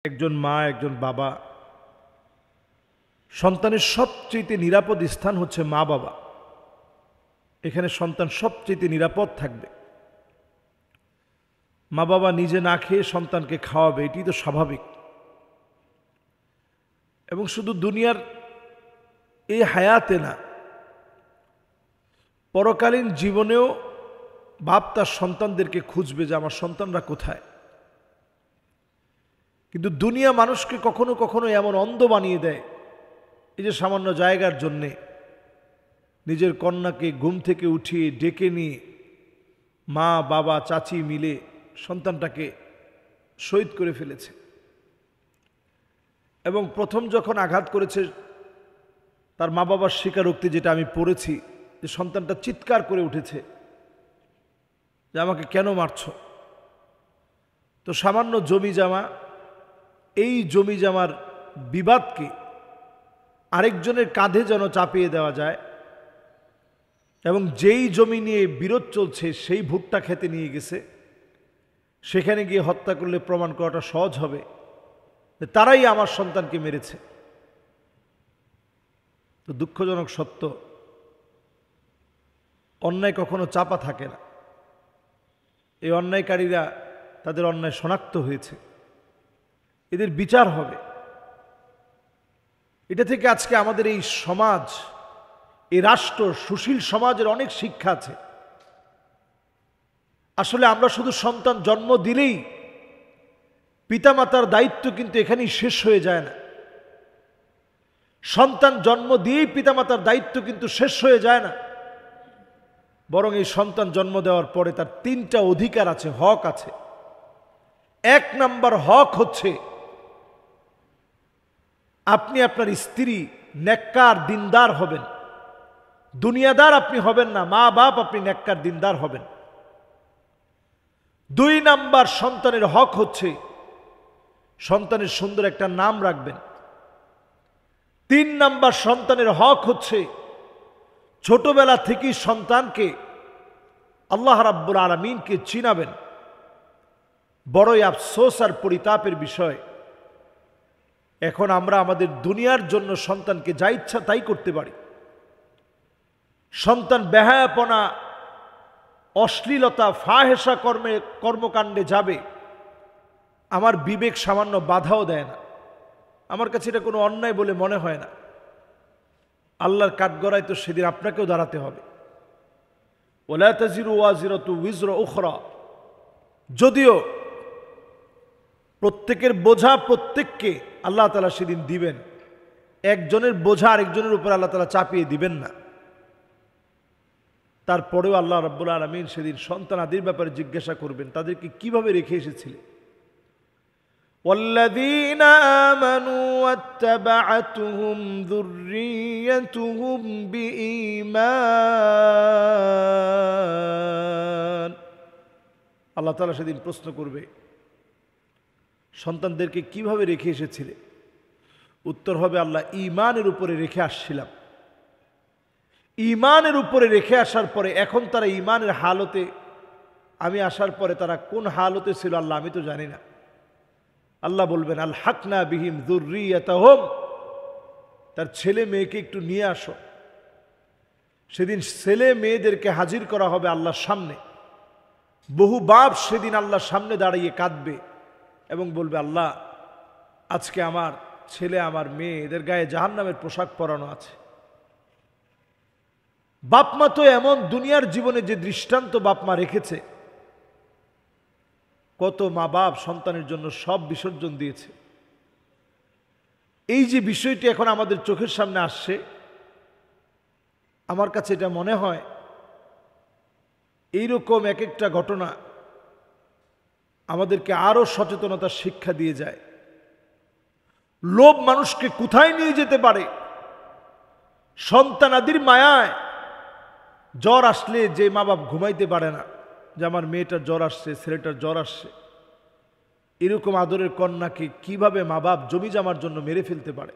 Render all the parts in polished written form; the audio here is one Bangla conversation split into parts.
একজন মা একজন বাবা সন্তানের সবচেয়ে নিরাপদ স্থান হচ্ছে মা বাবা। এখানে সন্তান সবচেয়ে নিরাপদ থাকবে। মা বাবা নিজে না খেয়ে সন্তানকে খাওয়াবে, এটি তো স্বাভাবিক। এবং শুধু দুনিয়ার এই হায়াতে না, পরকালীন জীবনেও বাপ তার সন্তানদেরকে খুঁজবে যে আমার সন্তানরা কোথায়। কিন্তু দুনিয়া মানুষকে কখনো কখনো এমন অন্ধ বানিয়ে দেয়, এই যে সামান্য জায়গার জন্যে নিজের কন্যাকে ঘুম থেকে উঠিয়ে ডেকে নিয়ে মা বাবা চাচি মিলে সন্তানটাকে শহীদ করে ফেলেছে। এবং প্রথম যখন আঘাত করেছে তার মা বাবার স্বীকারোক্তি, যেটা আমি পড়েছি, যে সন্তানটা চিৎকার করে উঠেছে যে আমাকে কেন মারছ। তো সামান্য জমি জমা, এই জমি জমার বিবাদকে আরেকজনের কাঁধে যেন চাপিয়ে দেওয়া যায় এবং যেই জমি নিয়ে বিরোধ চলছে সেই ভুট্টা খেতে নিয়ে গেছে, সেখানে গিয়ে হত্যা করলে প্রমাণ করাটা সহজ হবে তারাই আমার সন্তানকে মেরেছে। তো দুঃখজনক সত্য, অন্যায় কখনো চাপা থাকে না। এই অন্যায়কারীরা তাদের অন্যায় শনাক্ত হয়েছে, এদের বিচার হবে। এটা থেকে আজকে আমাদের এই সমাজ, এই রাষ্ট্র, সুশীল সমাজের অনেক শিক্ষা আছে। আসলে আমরা শুধু সন্তান জন্ম দিলেই পিতামাতার দায়িত্ব কিন্তু এখানেই শেষ হয়ে যায় না। সন্তান জন্ম দিয়েই পিতামাতার দায়িত্ব কিন্তু শেষ হয়ে যায় না, বরং এই সন্তান জন্ম দেওয়ার পরে তার 3টা অধিকার আছে, হক আছে। 1 নাম্বার হক হচ্ছে আপনি আপনার স্ত্রী নেককার দিনদার হবেন। দুনিয়াদার আপনি হবেন না, মা বাপ আপনি নেককার দিনদার হবেন। 2 নাম্বার সন্তানের হক হচ্ছে সন্তানের সুন্দর একটা নাম রাখবেন। 3 নাম্বার সন্তানের হক হচ্ছে ছোটবেলা থেকেই সন্তানকে আল্লাহ রাব্বুল আলামিনকে চিনাবেন। বড়ই আফসোস আর পরিতাপের বিষয়, এখন আমরা আমাদের দুনিয়ার জন্য সন্তানকে যা ইচ্ছা তাই করতে পারি। সন্তান বেহায়াপনা, অশ্লীলতা, ফাহেসা কর্মকাণ্ডে যাবে, আমার বিবেক সামান্য বাধাও দেয় না। আমার কাছে এটা কোনো অন্যায় বলে মনে হয় না। আল্লাহর কাঠগড়ায় তো সেদিন আপনাকেও দাঁড়াতে হবে। ওয়ালা তাজিরু ওয়াজিরাতু উযরা উখরা। যদিও প্রত্যেকের বোঝা প্রত্যেককে আল্লাহ তাআলা সেদিন দিবেন, একজনের বোঝা আরেকজনের উপর আল্লাহ তাআলা চাপিয়ে দিবেন না। তারপরেও আল্লাহ রাব্বুল আলামিন সেদিন সন্তানাদির ব্যাপারে জিজ্ঞাসা করবেন, তাদেরকে কিভাবে রেখে এসেছিলেন। والذين آمنوا واتبعتهم ذريتهم بإيمان। আল্লাহ তাআলা সেদিন প্রশ্ন করবে, সন্তানদেরকে কিভাবে রেখে এসেছিলে? উত্তর হবে, আল্লাহ ঈমানের উপরে রেখে আসছিলাম। ঈমানের উপরে রেখে আসার পরে এখন তারা ঈমানের হালতে, আমি আসার পরে তারা কোন হালতে ছিল আল্লাহ আমি তো জানি না। আল্লাহ বলবেন, আলহাকনা বিহিম যুররিয়াতাহুম, তার ছেলে মেয়েকে একটু নিয়ে আসো। সেদিন ছেলে মেয়েদেরকে হাজির করা হবে আল্লাহর সামনে। বহু বাপ সেদিন আল্লাহর সামনে দাঁড়িয়ে কাঁদবে এবং বলবে, আল্লাহ আজকে আমার ছেলে আমার মেয়ে এদের গায়ে জাহান্নামের পোশাক পরানো আছে। বাপমা তো এমন দুনিয়ার জীবনে যে দৃষ্টান্ত বাপমা রেখেছে, কত মা বাপ সন্তানের জন্য সব বিসর্জন দিয়েছে। এই যে বিষয়টি এখন আমাদের চোখের সামনে আসছে, আমার কাছে এটা মনে হয় এইরকম এক একটা ঘটনা আমাদেরকে আরো সচেতনতার শিক্ষা দিয়ে যায়। লোভ মানুষকে কোথায় নিয়ে যেতে পারে। সন্তানাদির মায়ায় জ্বর আসলে যে মা বাপ ঘুমাইতে পারে না, যে আমার মেয়েটার জ্বর আসছে, ছেলেটার জ্বর আসছে, এরকম আদরের কন্যাকে কিভাবে মা বাপ জমি জমার জন্য মেরে ফেলতে পারে।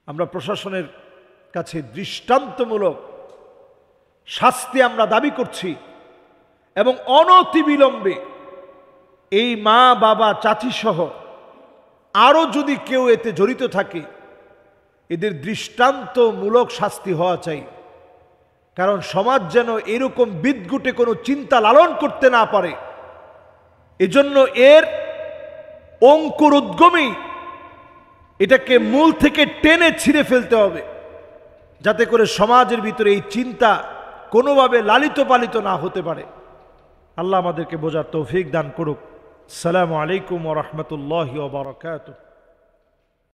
আমরা প্রশাসনের কাছে দৃষ্টান্তমূলক শাস্তি আমরা দাবি করছি এবং অনতিবিলম্বে এই মা বাবা চাচি সহ আরও যদি কেউ এতে জড়িত থাকে, এদের দৃষ্টান্তমূলক শাস্তি হওয়া চাই। কারণ সমাজ যেন এরকম বিদঘুটে কোনো চিন্তা লালন করতে না পারে, এজন্য এর অঙ্কুরোদ্গমেই এটাকে মূল থেকে টেনে ছিঁড়ে ফেলতে হবে, যাতে করে সমাজের ভিতরে এই চিন্তা কোনোভাবে লালিত পালিত না হতে পারে। আল্লাহ আমাদেরকে বোঝার তৌফিক দান করুক। আসসালামু আলাইকুম ওয়া রাহমাতুল্লাহি ওয়া বারাকাতুহু।